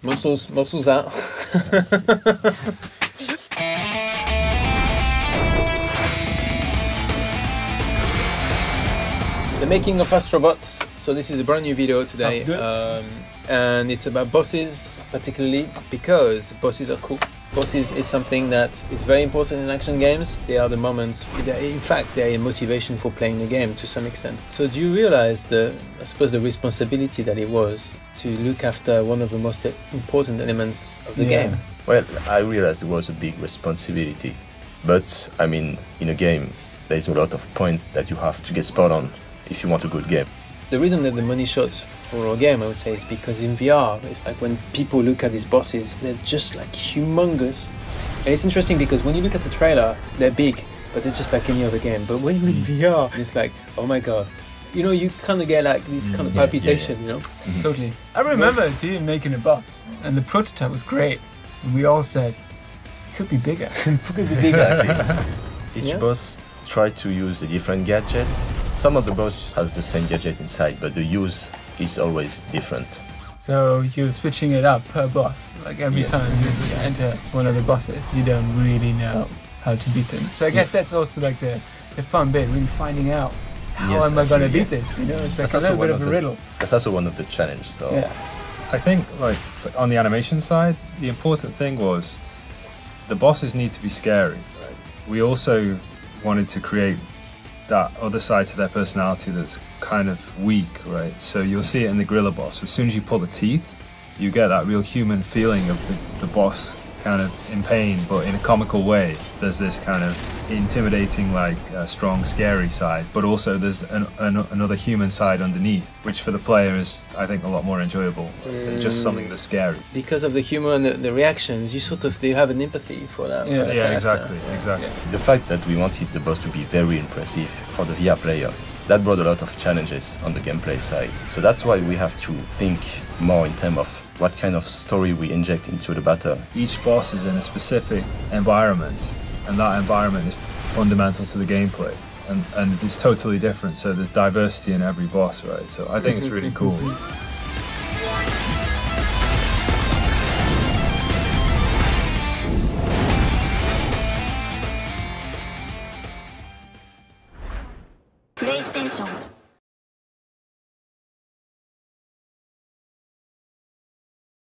Muscles out. The making of Astrobots. So this is a brand new video today, and it's about bosses, particularly because bosses are cool. Bosses is something that is very important in action games. They are the moments, in fact, they're a motivation for playing the game to some extent. So do you realize I suppose the responsibility that it was to look after one of the most important elements of the game? Well, I realized it was a big responsibility, but I mean, in a game, there's a lot of points that you have to get spot on if you want a good game. The reason that the money shots for a game, I would say, is because in VR, it's like when people look at these bosses, they're just like humongous. And it's interesting because when you look at the trailer, they're big, but they're just like any other game. But when you're in VR, it's like, oh my god. You know, you kind of get like this kind of palpitation, you know? Totally. I remember Ian making a boss, and the prototype was great. And we all said, it could be bigger. It could be bigger. Exactly. Each boss try to use a different gadget. Some of the boss has the same gadget inside, but the use is always different. So you're switching it up per boss. Like every time you enter one of the bosses, you don't really know how to beat them. So I guess that's also like the fun bit, really finding out how am I going to beat this? You know, it's like a little bit of a riddle. That's also one of the challenges. So I think, like, on the animation side, the important thing was the bosses need to be scary. We also wanted to create that other side to their personality that's kind of weak, right? So you'll see it in the gorilla boss. As soon as you pull the teeth, you get that real human feeling of the boss kind of in pain, but in a comical way. There's this kind of intimidating, like, strong, scary side, but also there's another human side underneath, which for the player is, I think, a lot more enjoyable than just something that's scary. Because of the humor and the reactions, you have an empathy for that. Exactly. The fact that we wanted the boss to be very impressive for the VR player, that brought a lot of challenges on the gameplay side. So that's why we have to think more in terms of what kind of story we inject into the battle. Each boss is in a specific environment, and that environment is fundamental to the gameplay. And it's totally different, so there's diversity in every boss, right? So I think it's really cool.